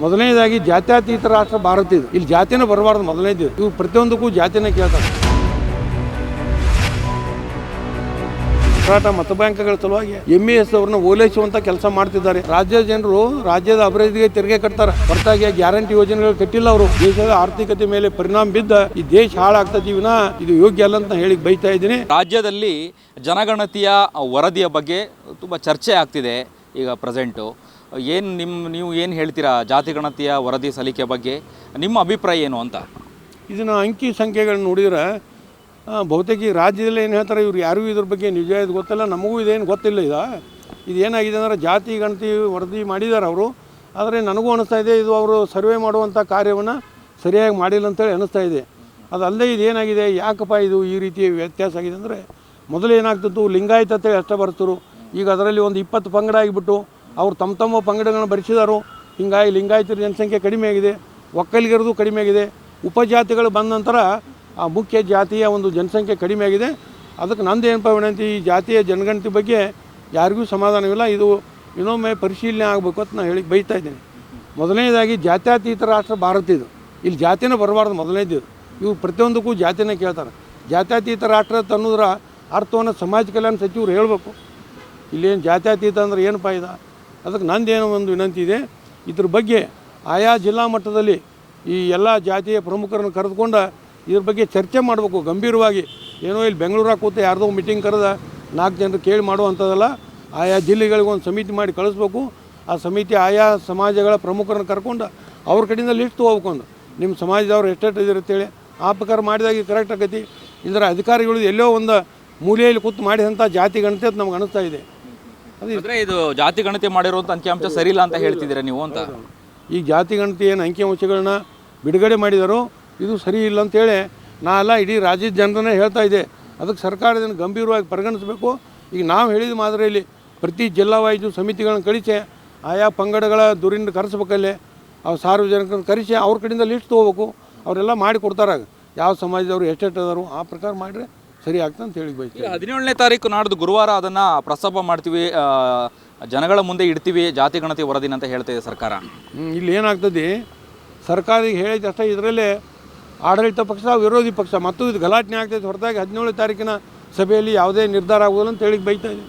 ಮೊದಲನೇದಾಗಿ ಜಾತ್ಯತೀತ ರಾಷ್ಟ್ರ ಭಾರತ ಇದು. ಇಲ್ಲಿ ಜಾತಿನೇ ಬರಬಾರ್ದು. ಮೊದಲನೇದು ಇವು ಪ್ರತಿಯೊಂದಕ್ಕೂ ಜಾತಿನೇ ಕೇಳ್ತಾರೆ. ಮರಾಠ ಮತ ಬ್ಯಾಂಕ್ಗಳ ಸಲುವಾಗಿ MES ಅವ್ರನ್ನ ಓಲೈಸುವಂತ ಕೆಲಸ ಮಾಡ್ತಿದ್ದಾರೆ. ರಾಜ್ಯದ ಜನರು ರಾಜ್ಯದ ಅಭಿವೃದ್ಧಿಗೆ ತೆರಿಗೆ ಕಟ್ತಾರೆ, ಹೊರತಾಗಿ ಗ್ಯಾರಂಟಿ ಯೋಜನೆಗಳು ಕಟ್ಟಿಲ್ಲ. ಅವರು ದೇಶದ ಆರ್ಥಿಕತೆ ಮೇಲೆ ಪರಿಣಾಮ ಬಿದ್ದ ಈ ದೇಶ ಹಾಳಾಗ್ತದೆ. ವಿನ ಇದು ಯೋಗ್ಯ ಅಲ್ಲ ಅಂತ ಹೇಳಿ ಬೈತಾ ಇದ್ದೀನಿ. ರಾಜ್ಯದಲ್ಲಿ ಜನಗಣತಿಯ ವರದಿಯ ಬಗ್ಗೆ ತುಂಬ ಚರ್ಚೆ ಆಗ್ತಿದೆ ಈಗ ಪ್ರೆಸೆಂಟು. ನೀವು ಏನು ಹೇಳ್ತೀರಾ ಜಾತಿ ಗಣತಿಯ ವರದಿ ಸಲ್ಲಿಕೆ ಬಗ್ಗೆ? ನಿಮ್ಮ ಅಭಿಪ್ರಾಯ ಏನು ಅಂತ? ಇದನ್ನು ಅಂಕಿ ಸಂಖ್ಯೆಗಳನ್ನ ನೋಡಿದ್ರೆ ಬಹುತೇಕ ಈ ರಾಜ್ಯದಲ್ಲಿ ಏನು ಹೇಳ್ತಾರೆ, ಇವ್ರು ಯಾರಿಗೂ ಇದ್ರ ಬಗ್ಗೆ ನಿಜ ಇದು ಗೊತ್ತಿಲ್ಲ, ನಮಗೂ ಇದೇನು ಗೊತ್ತಿಲ್ಲ. ಇದು ಏನಾಗಿದೆ ಅಂದರೆ ಜಾತಿ ಗಣತಿ ವರದಿ ಮಾಡಿದ್ದಾರೆ ಅವರು. ಆದರೆ ನನಗೂ ಅನ್ನಿಸ್ತಾ ಇದೆ ಇದು ಅವರು ಸರ್ವೆ ಮಾಡುವಂಥ ಕಾರ್ಯವನ್ನು ಸರಿಯಾಗಿ ಮಾಡಿಲ್ಲ ಅಂತೇಳಿ ಅನ್ನಿಸ್ತಾ ಇದೆ. ಅದಲ್ಲದೆ ಇದೇನಾಗಿದೆ, ಯಾಕಪ್ಪ ಇದು ಈ ರೀತಿ ವ್ಯತ್ಯಾಸ ಆಗಿದೆ ಅಂದರೆ, ಮೊದಲು ಏನಾಗ್ತಿತ್ತು ಲಿಂಗಾಯತ ಅಂತೇಳಿ ಅಷ್ಟೇ ಬರೆಸ್ತರು. ಈಗ ಅದರಲ್ಲಿ ಒಂದು 20 ಪಂಗಡ ಆಗಿಬಿಟ್ಟು ಅವ್ರು ತಮ್ಮ ಪಂಗಡಗಳನ್ನು ಭರಿಸಿದಾರು. ಹೀಗಾಗಿ ಲಿಂಗಾಯತರ ಜನಸಂಖ್ಯೆ ಕಡಿಮೆ ಆಗಿದೆ, ಒಕ್ಕಲಿಗರದು ಕಡಿಮೆ ಆಗಿದೆ. ಉಪಜಾತಿಗಳು ಬಂದ ನಂತರ ಆ ಮುಖ್ಯ ಜಾತಿಯ ಒಂದು ಜನಸಂಖ್ಯೆ ಕಡಿಮೆ ಆಗಿದೆ. ಅದಕ್ಕೆ ನಂದೇನಪ್ಪ ವಿನಂತಿ, ಈ ಜಾತಿಯ ಜನಗಣತಿ ಬಗ್ಗೆ ಯಾರಿಗೂ ಸಮಾಧಾನವಿಲ್ಲ. ಇದು ಇನ್ನೊಮ್ಮೆ ಪರಿಶೀಲನೆ ಆಗಬೇಕು ಅಂತ ನಾನು ಹೇಳಿ ಬೈತಾ ಇದ್ದೀನಿ. ಮೊದಲನೇದಾಗಿ ಜಾತ್ಯತೀತ ರಾಷ್ಟ್ರ ಭಾರತ ಇದು. ಇಲ್ಲಿ ಜಾತಿನೇ ಬರಬಾರ್ದು. ಮೊದಲನೇದು ಇವು ಪ್ರತಿಯೊಂದಕ್ಕೂ ಜಾತಿನೇ ಕೇಳ್ತಾರೆ. ಜಾತ್ಯತೀತ ರಾಷ್ಟ್ರ ಅನ್ನೋದ್ರ ಅರ್ಥವನ್ನು ಸಮಾಜ ಕಲ್ಯಾಣ ಸಚಿವರು ಹೇಳಬೇಕು. ಇಲ್ಲೇನು ಜಾತ್ಯತೀತ ಅಂದ್ರೆ ಏನಪ್ಪ ಇದು? ಅದಕ್ಕೆ ನಂದೇನೋ ಒಂದು ವಿನಂತಿ ಇದೆ, ಇದ್ರ ಬಗ್ಗೆ ಆಯಾ ಜಿಲ್ಲಾ ಮಟ್ಟದಲ್ಲಿ ಈ ಎಲ್ಲ ಜಾತಿಯ ಪ್ರಮುಖರನ್ನು ಕರೆದುಕೊಂಡು ಇದ್ರ ಬಗ್ಗೆ ಚರ್ಚೆ ಮಾಡಬೇಕು ಗಂಭೀರವಾಗಿ. ಏನೋ ಇಲ್ಲಿ ಬೆಂಗಳೂರಾಗ ಕೂತು ಯಾರ್ದೋ ಮೀಟಿಂಗ್ ಕರೆದ 4 ಜನರು ಕೇಳಿ ಮಾಡುವಂಥದ್ದಲ್ಲ. ಆಯಾ ಜಿಲ್ಲೆಗಳಿಗೆ ಒಂದು ಸಮಿತಿ ಮಾಡಿ ಕಳಿಸ್ಬೇಕು. ಆ ಸಮಿತಿ ಆಯಾ ಸಮಾಜಗಳ ಪ್ರಮುಖರನ್ನು ಕರ್ಕೊಂಡು ಅವ್ರ ಕಡೆಯಿಂದ ಲಿಸ್ಟ್ ತೊಗೋಬೇಕು. ನಿಮ್ಮ ಸಮಾಜದವ್ರು ಎಷ್ಟೆಷ್ಟು ಇದಿರುತ್ತೇಳಿ ಆ ಪ್ರಕಾರ ಮಾಡಿದಾಗ ಕರೆಕ್ಟ್ ಆಗೈತಿ. ಇದರ ಅಧಿಕಾರಿಗಳು ಎಲ್ಲೋ ಒಂದು ಮೂಲೆಯಲ್ಲಿ ಕೂತು ಮಾಡಿದಂಥ ಜಾತಿ ಗಣತಿ ಅಂತ ನಮ್ಗೆ ಅನಿಸ್ತಾ ಇದೆ. ಅಂದರೆ ಇದು ಜಾತಿ ಗಣತಿ ಮಾಡಿರುವಂಥ ಅಂಕಿಅಂಶ ಸರಿ ಇಲ್ಲ ಅಂತ ಹೇಳ್ತಿದ್ದೀರಾ ನೀವು ಅಂತ? ಈ ಜಾತಿ ಗಣತಿ ಏನು ಅಂಕಿಅಂಶಗಳನ್ನ ಬಿಡುಗಡೆ ಮಾಡಿದಾರೋ ಇದು ಸರಿ ಇಲ್ಲ ಅಂತೇಳಿ ನಾವೆಲ್ಲ ಇಡೀ ರಾಜ್ಯದ ಜನರನ್ನೇ ಹೇಳ್ತಾ ಇದೆ. ಅದಕ್ಕೆ ಸರ್ಕಾರ ಇದನ್ನು ಗಂಭೀರವಾಗಿ ಪರಿಗಣಿಸಬೇಕು. ಈಗ ನಾವು ಹೇಳಿದ ಮಾದರಿಯಲ್ಲಿ ಪ್ರತಿ ಜಿಲ್ಲಾ ವೈಸು ಸಮಿತಿಗಳನ್ನ ಕಳಿಸಿ ಆಯಾ ಪಂಗಡಗಳ ದೂರಿಂದ ಕರೆಸ್ಬೇಕಲ್ಲೇ ಅವ್ರು ಸಾರ್ವಜನಿಕರನ್ನು ಕರೆಸಿ ಅವ್ರ ಕಡೆಯಿಂದ ಲಿಸ್ಟ್ ತೊಗೋಬೇಕು. ಅವರೆಲ್ಲ ಮಾಡಿ ಕೊಡ್ತಾರೆ ಯಾವ ಸಮಾಜದವರು ಎಷ್ಟೆಷ್ಟು ಅದಾರು ಆ ಪ್ರಕಾರ ಮಾಡಿದ್ರೆ ಸರಿ ಆಗ್ತದೆ ಅಂತ ಹೇಳಿ ಬಯಸ್ತೀವಿ. 17ನೇ ತಾರೀಕು ನಾಡ್ದು ಗುರುವಾರ ಅದನ್ನು ಪ್ರಸ್ತಾಪ ಮಾಡ್ತೀವಿ, ಜನಗಳ ಮುಂದೆ ಇಡ್ತೀವಿ ಜಾತಿ ಗಣತಿ ವರದಿನ ಅಂತ ಹೇಳ್ತಿದೆ ಸರ್ಕಾರ. ಇಲ್ಲಿ ಏನಾಗ್ತದೆ, ಸರ್ಕಾರ ಈಗ ಹೇಳಿದ ಅಷ್ಟೇ, ಇದರಲ್ಲೇ ಆಡಳಿತ ಪಕ್ಷ ವಿರೋಧಿ ಪಕ್ಷ ಮತ್ತು ಇದು ಗಲಾಟೆ ಆಗ್ತೈತೆ. ಹೊರತಾಗಿ 17ನೇ ತಾರೀಕಿನ ಸಭೆಯಲ್ಲಿ ಯಾವುದೇ ನಿರ್ಧಾರ ಆಗೋದಿಲ್ಲ ಅಂತ ಹೇಳಿ ಬೈತಾ ಇದೆ.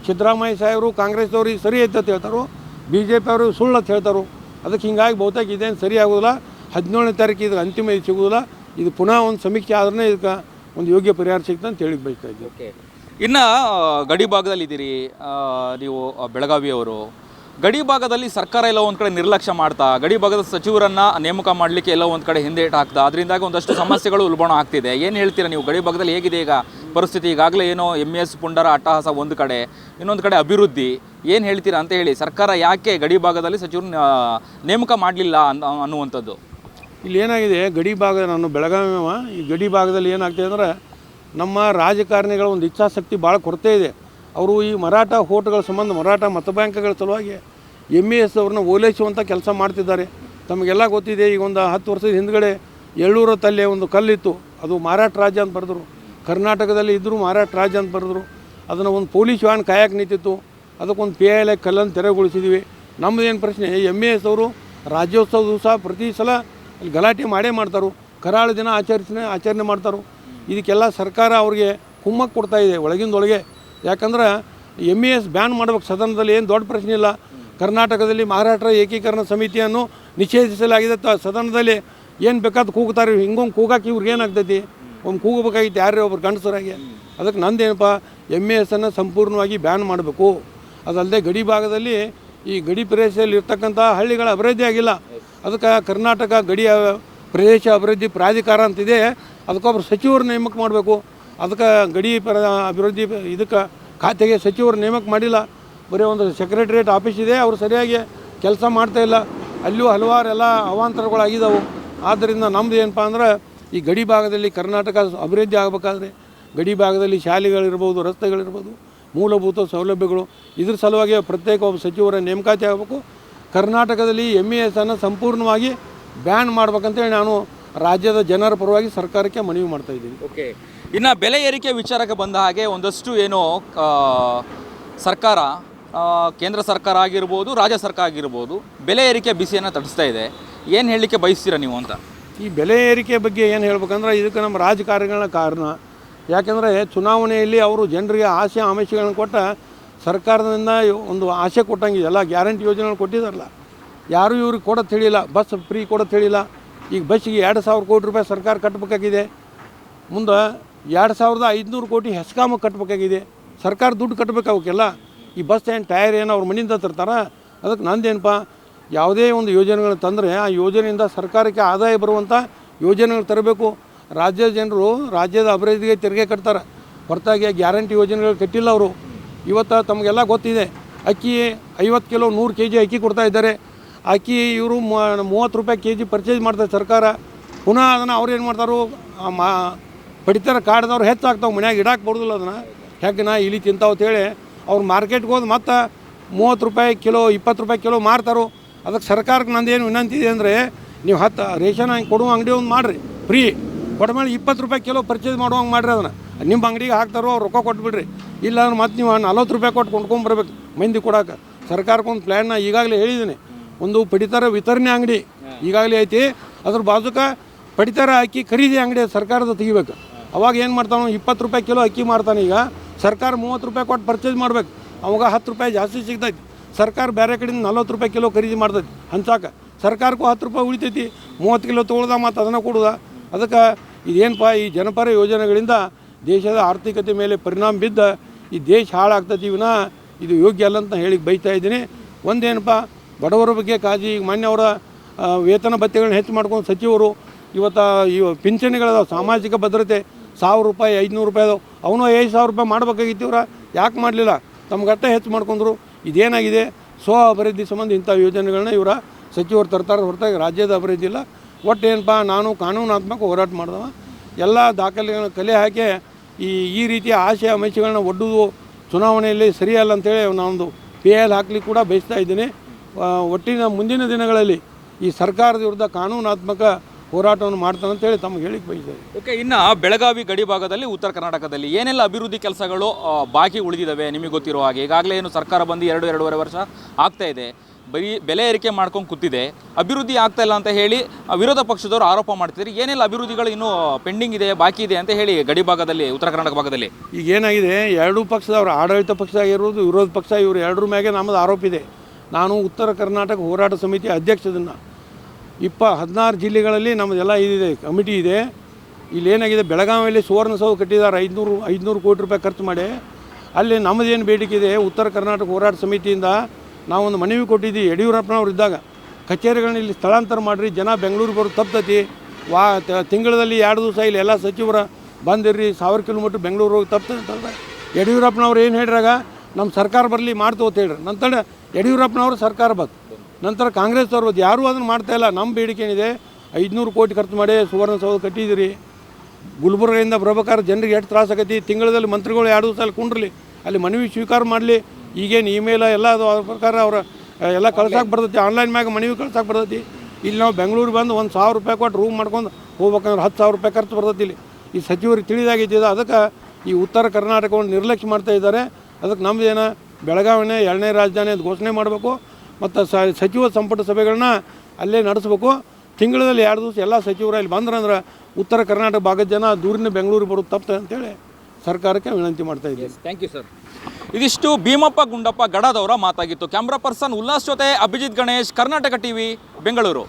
ಸಿದ್ದರಾಮಯ್ಯ ಸಾಹೇಬರು ಕಾಂಗ್ರೆಸ್ದವ್ರು ಸರಿ ಐತೆ ಅಂತ ಹೇಳ್ತಾರೋ, BJP ಅವರು ಸುಳ್ಳು ಅಂತ ಹೇಳ್ತಾರೋ. ಅದಕ್ಕೆ ಹಿಂಗಾಗಿ ಬಹುತೇಕ ಇದೇನು ಸರಿ ಆಗೋದಿಲ್ಲ. 17ನೇ ತಾರೀಕು ಇದು ಅಂತಿಮ ಇದು ಸಿಗೋದಿಲ್ಲ. ಇದು ಪುನಃ ಒಂದು ಸಮೀಕ್ಷೆ ಆದ್ರೆ ಇದಕ್ಕೆ ಒಂದು ಯೋಗ್ಯ ಪರಿಹಾರ ಸಿಗ್ತದೆ ಅಂತ ಹೇಳಿ ಬಯಸ್ತಾ ಇದ್ದೀವಿ. ಓಕೆ, ಇನ್ನು ಗಡಿ ಭಾಗದಲ್ಲಿದ್ದೀರಿ ನೀವು, ಬೆಳಗಾವಿಯವರು. ಗಡಿ ಭಾಗದಲ್ಲಿ ಸರ್ಕಾರ ಎಲ್ಲ ಒಂದು ಕಡೆ ನಿರ್ಲಕ್ಷ್ಯ ಮಾಡ್ತಾ, ಗಡಿ ಭಾಗದ ಸಚಿವರನ್ನು ನೇಮಕ ಮಾಡಲಿಕ್ಕೆ ಎಲ್ಲ ಒಂದು ಕಡೆ ಹಿಂದೇಟು ಹಾಕ್ತಾ, ಅದರಿಂದಾಗಿ ಒಂದಷ್ಟು ಸಮಸ್ಯೆಗಳು ಉಲ್ಬಣ ಆಗ್ತಿದೆ. ಏನು ಹೇಳ್ತೀರಾ ನೀವು? ಗಡಿ ಭಾಗದಲ್ಲಿ ಹೇಗಿದೆ ಈಗ ಪರಿಸ್ಥಿತಿ? ಈಗಾಗಲೇ ಏನೋ MES ಪುಂಡರ ಅಟ್ಟಹಾಸ ಒಂದು ಕಡೆ, ಇನ್ನೊಂದು ಕಡೆ ಅಭಿವೃದ್ಧಿ. ಏನು ಹೇಳ್ತೀರಾ ಅಂತ ಹೇಳಿ, ಸರ್ಕಾರ ಯಾಕೆ ಗಡಿ ಭಾಗದಲ್ಲಿ ಸಚಿವರನ್ನ ನೇಮಕ ಮಾಡಲಿಲ್ಲ ಅನ್ನುವಂಥದ್ದು? ಇಲ್ಲಿ ಏನಾಗಿದೆ, ಗಡಿ ಭಾಗ, ನಾನು ಬೆಳಗಾವಿ, ಈ ಗಡಿ ಭಾಗದಲ್ಲಿ ಏನಾಗ್ತದೆ ಅಂದರೆ ನಮ್ಮ ರಾಜಕಾರಣಿಗಳ ಒಂದು ಇಚ್ಛಾಶಕ್ತಿ ಭಾಳ ಕೊರತೆ ಇದೆ. ಅವರು ಈ ಮರಾಠ ಹೋಟ್ಗಳ ಸಂಬಂಧ, ಮರಾಠ ಮತ ಬ್ಯಾಂಕ್ಗಳ ಸಲುವಾಗಿ MES ಅವ್ರನ್ನ ಓಲೈಸುವಂಥ ಕೆಲಸ ಮಾಡ್ತಿದ್ದಾರೆ. ತಮಗೆಲ್ಲ ಗೊತ್ತಿದೆ, ಈಗ ಒಂದು 10 ವರ್ಷದ ಹಿಂದ್ಗಡೆ ಎಳ್ಳೂರ ತಲೆ ಒಂದು ಕಲ್ಲಿತ್ತು, ಅದು ಮಹಾರಾಷ್ಟ್ರ ರಾಜ್ಯ ಅಂತ ಬರೆದ್ರು. ಕರ್ನಾಟಕದಲ್ಲಿ ಇದ್ದರೂ ಮಹಾರಾಷ್ಟ್ರ ರಾಜ್ಯ ಅಂತ ಬರೆದ್ರು. ಅದನ್ನು ಒಂದು ಪೊಲೀಸ್ ವ್ಯಾನ್ ಕಾಯಕ್ಕೆ ನಿಂತಿತ್ತು, ಅದಕ್ಕೊಂದು PIL ಕಲ್ಲನ್ನು ತೆರವುಗೊಳಿಸಿದ್ವಿ. ನಮ್ಮದೇನು ಪ್ರಶ್ನೆ, MES ಅವರು ರಾಜ್ಯೋತ್ಸವ ದಿವಸ ಪ್ರತಿ ಸಲ ಅಲ್ಲಿ ಗಲಾಟೆ ಮಾಡೇ ಮಾಡ್ತಾರೆ, ಕರಾಳ ದಿನ ಆಚರಣೆ ಮಾಡ್ತಾರೆ. ಇದಕ್ಕೆಲ್ಲ ಸರ್ಕಾರ ಅವ್ರಿಗೆ ಕುಮ್ಮಕ್ಕೆ ಕೊಡ್ತಾ ಇದೆ ಒಳಗಿಂದೊಳಗೆ. ಯಾಕಂದ್ರೆ MES ಬ್ಯಾನ್ ಮಾಡ್ಬೇಕು ಸದನದಲ್ಲಿ, ಏನು ದೊಡ್ಡ ಪ್ರಶ್ನೆ ಇಲ್ಲ. ಕರ್ನಾಟಕದಲ್ಲಿ ಮಹಾರಾಷ್ಟ್ರ ಏಕೀಕರಣ ಸಮಿತಿಯನ್ನು ನಿಷೇಧಿಸಲಾಗಿದೆ. ಸದನದಲ್ಲಿ ಏನು ಬೇಕಾದ ಕೂಗ್ತಾರೆ. ಹಿಂಗೊಂದು ಕೂಗಾಕಿ ಇವ್ರಿಗೆ ಏನಾಗ್ತೈತಿ, ಒಂದು ಕೂಗಬೇಕಾಗಿತ್ತು ಯಾರೇ ಒಬ್ರು ಗಂಡಸರಾಗಿ. ಅದಕ್ಕೆ ನಂದೇನಪ್ಪ, MESನ್ನು ಸಂಪೂರ್ಣವಾಗಿ ಬ್ಯಾನ್ ಮಾಡಬೇಕು. ಅದಲ್ಲದೆ ಗಡಿ ಭಾಗದಲ್ಲಿ ಈ ಗಡಿ ಪ್ರದೇಶದಲ್ಲಿ ಇರ್ತಕ್ಕಂಥ ಹಳ್ಳಿಗಳ ಅಭಿವೃದ್ಧಿ ಆಗಿಲ್ಲ. ಅದಕ್ಕೆ ಕರ್ನಾಟಕ ಗಡಿ ಪ್ರದೇಶ ಅಭಿವೃದ್ಧಿ ಪ್ರಾಧಿಕಾರ ಅಂತಿದೆ, ಅದಕ್ಕೊಬ್ಬರು ಸಚಿವರು ನೇಮಕ ಮಾಡಬೇಕು. ಅದಕ್ಕೆ ಗಡಿ ಅಭಿವೃದ್ಧಿ ಇದಕ್ಕೆ ಖಾತೆಗೆ ಸಚಿವರು ನೇಮಕ ಮಾಡಿಲ್ಲ. ಬರೀ ಒಂದು ಸೆಕ್ರೆಟರಿಯೇಟ್ ಆಫೀಸ್ ಇದೆ, ಅವರು ಸರಿಯಾಗಿ ಕೆಲಸ ಮಾಡ್ತಾಯಿಲ್ಲ. ಅಲ್ಲಿಯೂ ಹಲವಾರು ಎಲ್ಲ ಅವಾಂತರಗಳಾಗಿದ್ದಾವೆ. ಆದ್ದರಿಂದ ನಮ್ಮದು ಏನಪ್ಪ ಅಂದ್ರೆ, ಈ ಗಡಿ ಭಾಗದಲ್ಲಿ ಕರ್ನಾಟಕ ಅಭಿವೃದ್ಧಿ ಆಗಬೇಕಾದ್ರೆ ಗಡಿ ಭಾಗದಲ್ಲಿ ಶಾಲೆಗಳಿರ್ಬೋದು, ರಸ್ತೆಗಳಿರ್ಬೋದು, ಮೂಲಭೂತ ಸೌಲಭ್ಯಗಳು, ಇದ್ರ ಸಲುವಾಗಿ ಪ್ರತ್ಯೇಕ ಒಬ್ಬ ಸಚಿವರ ನೇಮಕಾತಿ ಆಗಬೇಕು. ಕರ್ನಾಟಕದಲ್ಲಿ MESನ್ನು ಸಂಪೂರ್ಣವಾಗಿ ಬ್ಯಾನ್ ಮಾಡ್ಬೇಕಂತೇಳಿ ನಾನು ರಾಜ್ಯದ ಜನರ ಪರವಾಗಿ ಸರ್ಕಾರಕ್ಕೆ ಮನವಿ ಮಾಡ್ತಾಯಿದ್ದೀನಿ. ಓಕೆ, ಇನ್ನು ಬೆಲೆ ಏರಿಕೆ ವಿಚಾರಕ್ಕೆ ಬಂದ ಹಾಗೆ ಒಂದಷ್ಟು ಏನೋ ಸರ್ಕಾರ ಕೇಂದ್ರ ಸರ್ಕಾರ ಆಗಿರ್ಬೋದು, ರಾಜ್ಯ ಸರ್ಕಾರ ಆಗಿರ್ಬೋದು ಬೆಲೆ ಏರಿಕೆ ಬಿಸಿಯನ್ನು ತಡಿಸ್ತಾ ಇದೆ. ಏನು ಹೇಳಲಿಕ್ಕೆ ಬಯಸ್ತೀರಾ ನೀವು ಅಂತ? ಈ ಬೆಲೆ ಏರಿಕೆ ಬಗ್ಗೆ ಏನು ಹೇಳ್ಬೇಕಂದ್ರೆ ಇದಕ್ಕೆ ನಮ್ಮ ರಾಜಕಾರಣಿಗಳ ಕಾರಣ. ಯಾಕೆಂದರೆ ಚುನಾವಣೆಯಲ್ಲಿ ಅವರು ಜನರಿಗೆ ಆಸೆ ಆಮಿಷಗಳನ್ನು ಕೊಟ್ಟ ಸರ್ಕಾರದಿಂದ ಒಂದು ಆಸೆ ಕೊಟ್ಟಂಗೆ ಎಲ್ಲ ಗ್ಯಾರಂಟಿ ಯೋಜನೆಗಳು ಕೊಟ್ಟಿದ್ದಾರಲ್ಲ, ಯಾರೂ ಇವ್ರಿಗೆ ಕೊಡೋದು ತಿಳಿಲ್ಲ. ಬಸ್ ಫ್ರೀ ಕೊಡೋದು ತಿಳಿಲ್ಲ. ಈಗ ಬಸ್ಸಿಗೆ 2,000 ಕೋಟಿ ರೂಪಾಯಿ ಸರ್ಕಾರ ಕಟ್ಟಬೇಕಾಗಿದೆ. ಮುಂದೆ 2,500 ಕೋಟಿ ಹೆಸ್ಕಾಮ ಕಟ್ಟಬೇಕಾಗಿದೆ. ಸರ್ಕಾರ ದುಡ್ಡು ಕಟ್ಟಬೇಕು ಅವಕ್ಕೆಲ್ಲ. ಈ ಬಸ್ ಏನು ಟೈರ್ ಏನು ಅವ್ರ ಮನೆಯಿಂದ ತರ್ತಾರ? ಅದಕ್ಕೆ ನಂದೇನಪ್ಪ, ಯಾವುದೇ ಒಂದು ಯೋಜನೆಗಳು ತಂದರೆ ಆ ಯೋಜನೆಯಿಂದ ಸರ್ಕಾರಕ್ಕೆ ಆದಾಯ ಬರುವಂಥ ಯೋಜನೆಗಳು ತರಬೇಕು. ರಾಜ್ಯದ ಜನರು ರಾಜ್ಯದ ಅಭಿವೃದ್ಧಿಗೆ ತೆರಿಗೆ ಕಟ್ತಾರೆ, ಹೊರತಾಗಿ ಗ್ಯಾರಂಟಿ ಯೋಜನೆಗಳು ಕಟ್ಟಿಲ್ಲ ಅವರು. ಇವತ್ತು ತಮಗೆಲ್ಲ ಗೊತ್ತಿದೆ, ಅಕ್ಕಿ 50 ಕಿಲೋ 100 kg ಅಕ್ಕಿ ಕೊಡ್ತಾ ಇದ್ದಾರೆ. ಅಕ್ಕಿ ಇವರು 30 ರೂಪಾಯಿ kg ಪರ್ಚೇಸ್ ಮಾಡ್ತಾರೆ ಸರ್ಕಾರ. ಪುನಃ ಅದನ್ನು ಅವ್ರು ಏನು ಮಾಡ್ತಾರೋ ಪಡಿತರ ಕಾರ್ಡ್ದವ್ರು ಹೆಚ್ಚಾಗ್ತಾವೆ, ಮನ್ಯಾಗ ಇಡಕ್ಕೆ ಬರೋದಿಲ್ಲ. ಅದನ್ನು ಹೆಗ್ಗನ ಇಲಿ ತಿಂತಾವೆ ಅಂತೇಳಿ ಅವ್ರು ಮಾರ್ಕೆಟ್ಗೆ ಹೋದ್ ಮತ್ತು 30 ರೂಪಾಯಿ ಕಿಲೋ 20 ರೂಪಾಯಿ ಕಿಲೋ ಮಾರ್ತಾರೋ. ಅದಕ್ಕೆ ಸರ್ಕಾರಕ್ಕೆ ನಂದೇನು ವಿನಂತಿ ಇದೆ ಅಂದರೆ, ನೀವು 10 ರೇಷನ್ ಕೊಡುವ ಅಂಗಡಿ ಒಂದು ಮಾಡಿರಿ, ಫ್ರೀ ಕೊಟ್ಮೇಲೆ 20 ರೂಪಾಯಿ ಕಿಲೋ ಪರ್ಚೇಸ್ ಮಾಡುವಂಗೆ ಮಾಡಿರಿ. ಅದನ್ನು ನಿಮ್ಮ ಅಂಗಡಿಗೆ ಹಾಕ್ತಾರೋ ಅವ್ರು ರೊಕ್ಕ ಕೊಟ್ಬಿಡ್ರಿ. ಇಲ್ಲ ಅಂದ್ರೆ ಮತ್ತು ನೀವು 40 ರೂಪಾಯಿ ಕೊಟ್ಟು ಕೊಂಡ್ಕೊಂಬರ್ಬೇಕು ಮಂದಿ ಕೊಡೋಕೆ. ಸರ್ಕಾರಕ್ಕೊಂದು ಪ್ಲ್ಯಾನ್ನ ಈಗಾಗಲೇ ಹೇಳಿದ್ದೀನಿ. ಒಂದು ಪಡಿತರ ವಿತರಣೆ ಅಂಗಡಿ ಈಗಾಗಲೇ ಐತಿ, ಅದ್ರ ಬಾಜುಕ ಪಡಿತರ ಅಕ್ಕಿ ಖರೀದಿ ಅಂಗಡಿ ಸರ್ಕಾರದ ತೆಗಿಬೇಕು. ಅವಾಗ ಏನು ಮಾಡ್ತಾನೆ, 20 ರೂಪಾಯಿ ಕಿಲೋ ಅಕ್ಕಿ ಮಾರ್ತಾನೆ. ಈಗ ಸರ್ಕಾರ 30 ರೂಪಾಯಿ ಕೊಟ್ಟು ಪರ್ಚೇಸ್ ಮಾಡ್ಬೇಕು, ಅವಾಗ 10 ರೂಪಾಯಿ ಜಾಸ್ತಿ ಸಿಗ್ತೈತಿ. ಸರ್ಕಾರ ಬೇರೆ ಕಡೆಯಿಂದ 40 ರೂಪಾಯಿ ಕಿಲೋ ಖರೀದಿ ಮಾಡ್ತೈತಿ ಹಂಚಾಕೆ. ಸರ್ಕಾರಕ್ಕೂ 10 ರೂಪಾಯಿ ಉಳಿತೈತಿ. 30 ಕಿಲೋ ತೊಗೊಳ್ದ ಮತ್ತು ಅದನ್ನು ಕೊಡೋದ. ಅದಕ್ಕೆ ಇದೇನಪ್ಪ, ಈ ಜನಪರ ಯೋಜನೆಗಳಿಂದ ದೇಶದ ಆರ್ಥಿಕತೆ ಮೇಲೆ ಪರಿಣಾಮ ಬಿದ್ದ ಈ ದೇಶ ಹಾಳಾಗ್ತೈತಿ. ವಿನ ಇದು ಯೋಗ್ಯ ಅಲ್ಲ ಅಂತ ಹೇಳಿ ಬೈತಾ ಇದ್ದೀನಿ. ಒಂದೇನಪ್ಪ, ಬಡವರ ಬಗ್ಗೆ ಕಾಳಜಿ. ಈಗ ಮೊನ್ನೆ ಅವರ ವೇತನ ಭತ್ಯೆಗಳನ್ನ ಹೆಚ್ಚು ಮಾಡ್ಕೊಂಡು ಸಚಿವರು ಇವತ್ತು ಪಿಂಚಣಿಗಳದಾವ, ಸಾಮಾಜಿಕ ಭದ್ರತೆ 1000 ರೂಪಾಯಿ 500 ರೂಪಾಯಿ ಅದಾವೆ. ಅವನು 5,000 ರೂಪಾಯಿ ಮಾಡ್ಬೇಕಾಗಿತ್ತು. ಇವ್ರ ಯಾಕೆ ಮಾಡಲಿಲ್ಲ? ತಮ್ಗಟ್ಟೆ ಹೆಚ್ಚು ಮಾಡ್ಕೊಂಡ್ರು. ಇದೇನಾಗಿದೆ, ಸ್ವ ಅಭಿವೃದ್ಧಿ ಸಂಬಂಧ ಇಂಥ ಯೋಜನೆಗಳನ್ನ ಇವರ ಸಚಿವರು ತರ್ತಾರೆ, ಹೊರತಾಗಿ ರಾಜ್ಯದ ಅಭಿವೃದ್ಧಿ ಇಲ್ಲ. ಒಟ್ಟು ಏನಪ್ಪ, ನಾನು ಕಾನೂನಾತ್ಮಕ ಹೋರಾಟ ಮಾಡಿದವ. ಎಲ್ಲ ದಾಖಲೆಗಳನ್ನ ಕಲೆ ಹಾಕಿ ಈ ರೀತಿಯ ಆಶೆ ಆಮಿಷಗಳನ್ನ ಒಡ್ಡುವುದು ಚುನಾವಣೆಯಲ್ಲಿ ಸರಿಯಲ್ಲ ಅಂತೇಳಿ ನಾನೊಂದು PL ಹಾಕ್ಲಿಕ್ಕೆ ಕೂಡ ಬಯಸ್ತಾ ಇದ್ದೀನಿ. ಒಟ್ಟಿನ ಮುಂದಿನ ದಿನಗಳಲ್ಲಿ ಈ ಸರ್ಕಾರದ ವಿರುದ್ಧ ಕಾನೂನಾತ್ಮಕ ಹೋರಾಟವನ್ನು ಮಾಡ್ತಾನೆ ಅಂತೇಳಿ ತಮಗೆ ಹೇಳಿಕ್ಕೆ ಬಯಸ್ತೇನೆ. ಓಕೆ, ಇನ್ನು ಬೆಳಗಾವಿ ಗಡಿ ಭಾಗದಲ್ಲಿ ಉತ್ತರ ಕರ್ನಾಟಕದಲ್ಲಿ ಏನೆಲ್ಲ ಅಭಿವೃದ್ಧಿ ಕೆಲಸಗಳು ಬಾಕಿ ಉಳಿದಿದ್ದಾವೆ ನಿಮಗೆ ಗೊತ್ತಿರೋ ಹಾಗೆ? ಈಗಾಗಲೇ ಏನು ಸರ್ಕಾರ ಬಂದು 2-2.5 ವರ್ಷ ಆಗ್ತಾ ಇದೆ, ಬರೀ ಬೆಲೆ ಏರಿಕೆ ಮಾಡ್ಕೊಂಡು ಕೂತಿದೆ, ಅಭಿವೃದ್ಧಿ ಆಗ್ತಾ ಇಲ್ಲ ಅಂತ ಹೇಳಿ ವಿರೋಧ ಪಕ್ಷದವರು ಆರೋಪ ಮಾಡ್ತಿದ್ದಾರೆ. ಏನೆಲ್ಲ ಅಭಿವೃದ್ಧಿಗಳು ಇನ್ನೂ ಪೆಂಡಿಂಗ್ ಇದೆ, ಬಾಕಿ ಇದೆ ಅಂತ ಹೇಳಿ ಗಡಿ ಭಾಗದಲ್ಲಿ, ಉತ್ತರ ಕರ್ನಾಟಕ ಭಾಗದಲ್ಲಿ? ಈಗ ಏನಾಗಿದೆ, ಎರಡೂ ಪಕ್ಷದವರು, ಆಡಳಿತ ಪಕ್ಷ ಆಗಿರ್ಬೋದು ವಿರೋಧ ಪಕ್ಷ, ಇವರು ಎರಡರ ಮ್ಯಾಗೆ ನಮ್ಮದು ಆರೋಪ ಇದೆ. ನಾನು ಉತ್ತರ ಕರ್ನಾಟಕ ಹೋರಾಟ ಸಮಿತಿ ಅಧ್ಯಕ್ಷದನ್ನು 16 ಜಿಲ್ಲೆಗಳಲ್ಲಿ ನಮ್ಮದೆಲ್ಲ ಇದಿದೆ, ಕಮಿಟಿ ಇದೆ. ಇಲ್ಲಿ ಏನಾಗಿದೆ, ಬೆಳಗಾವಿಯಲ್ಲಿ ಸುವರ್ಣಸೌಧ ಕಟ್ಟಿದ್ದಾರೆ 500 ಕೋಟಿ ರೂಪಾಯಿ ಖರ್ಚು ಮಾಡಿ. ಅಲ್ಲಿ ನಮ್ಮದೇನು ಬೇಡಿಕೆ ಇದೆ, ಉತ್ತರ ಕರ್ನಾಟಕ ಹೋರಾಟ ಸಮಿತಿಯಿಂದ ನಾವೊಂದು ಮನವಿ ಕೊಟ್ಟಿದ್ದೀವಿ. ಯಡಿಯೂರಪ್ಪನವ್ರು ಇದ್ದಾಗ ಕಚೇರಿಗಳನ್ನ ಇಲ್ಲಿ ಸ್ಥಳಾಂತರ ಮಾಡಿರಿ, ಜನ ಬೆಂಗಳೂರಿಗೆ ಬರೋದು ತಪ್ತತಿ. ತಿಂಗಳಲ್ಲಿ 2 ದಿವಸ ಇಲ್ಲಿ ಎಲ್ಲ ಸಚಿವರ ಬಂದಿರ್ರಿ, 1000 ಕಿಲೋಮೀಟ್ರ್ ಬೆಂಗಳೂರು ಹೋಗಿ ತಪ್ತದೆ ಅಂತಂದ್ರೆ ಯಡಿಯೂರಪ್ಪನವ್ರು ಏನು ಹೇಳ್ರಾಗ, ನಮ್ಮ ಸರ್ಕಾರ ಬರಲಿ ಮಾಡ್ತು ಅಂತ ಹೇಳ್ರಿ. ನಂತರ ಯಡಿಯೂರಪ್ಪನವರು ಸರ್ಕಾರ ಬಂತು, ನಂತರ ಕಾಂಗ್ರೆಸ್ ಅವ್ರು ಬಂದು ಯಾರೂ ಅದನ್ನು ಮಾಡ್ತಾಯಿಲ್ಲ. ನಮ್ಮ ಬೇಡಿಕೆ ಏನಿದೆ, 500 ಕೋಟಿ ಖರ್ಚು ಮಾಡಿ ಸುವರ್ಣಸೌಧ ಕಟ್ಟಿದ್ದೀರಿ. ಗುಲ್ಬರ್ಗದಿಂದ ಬರ್ಬೇಕಾದ್ರೆ ಜನರಿಗೆ ಎಷ್ಟು ತ್ರಾಸ ಆಗೈತಿ. ತಿಂಗಳಲ್ಲಿ ಮಂತ್ರಿಗಳು 2 ದಿವಸ ಅಲ್ಲಿ ಕುಂಡ್ರಲಿ, ಅಲ್ಲಿ ಮನವಿ ಸ್ವೀಕಾರ ಮಾಡಲಿ. ಈಗೇನು ಇಮೇಲ ಎಲ್ಲ ಅದು ಅದ್ರ ಪ್ರಕಾರ ಅವ್ರ ಎಲ್ಲ ಕಳ್ಸಕ್ಕೆ ಬರ್ತೈತಿ, ಆನ್ಲೈನ್ ಮ್ಯಾಗ ಮನವಿ ಕಳ್ಸಕ್ಕೆ ಬರ್ತೈತಿ. ಇಲ್ಲಿ ನಾವು ಬೆಂಗಳೂರಿಗೆ ಬಂದು 1,000 ರೂಪಾಯಿ ಕೊಟ್ಟು ರೂಮ್ ಮಾಡ್ಕೊಂಡು ಹೋಗ್ಬೇಕಂದ್ರೆ 10,000 ರೂಪಾಯಿ ಖರ್ಚು ಬರ್ತೈತಿ. ಇಲ್ಲಿ ಈ ಸಚಿವರಿಗೆ ತಿಳಿದಾಗಿದ್ದಿದೆ. ಅದಕ್ಕೆ ಈ ಉತ್ತರ ಕರ್ನಾಟಕವನ್ನು ನಿರ್ಲಕ್ಷ್ಯ ಮಾಡ್ತಾ ಇದ್ದಾರೆ. ಅದಕ್ಕೆ ನಮ್ಮದೇನು, ಬೆಳಗಾವಿನೇ 2ನೇ ರಾಜಧಾನಿ ಅಂತ ಘೋಷಣೆ ಮಾಡಬೇಕು ಮತ್ತು ಸಚಿವ ಸಂಪುಟ ಸಭೆಗಳನ್ನ ಅಲ್ಲೇ ನಡೆಸಬೇಕು. ತಿಂಗಳಲ್ಲಿ 2 ದಿವಸ ಎಲ್ಲ ಸಚಿವರು ಇಲ್ಲಿ ಬಂದ್ರಂದ್ರೆ ಉತ್ತರ ಕರ್ನಾಟಕ ಭಾಗದ ಜನ ದೂರಿನ ಬೆಂಗಳೂರಿಗೆ ಬರೋದು ತಪ್ಪು ಅಂತೇಳಿ ಸರ್ಕಾರಕ್ಕೆ ವಿನಂತಿ ಮಾಡ್ತಾ ಇದ್ದೀವಿ. Thank you sir. ಇದಿಷ್ಟು ಭೀಮಪ್ಪ ಗುಂಡಪ್ಪ ಗಡದವರ ಮಾತಾಗಿತ್ತು. ಕ್ಯಾಮ್ರಾ ಪರ್ಸನ್ ಉಲ್ಲಾಸ್ ಜೊತೆ ಅಭಿಜಿತ್ ಗಣೇಶ್, ಕರ್ನಾಟಕ ಟಿವಿ, ಬೆಂಗಳೂರು.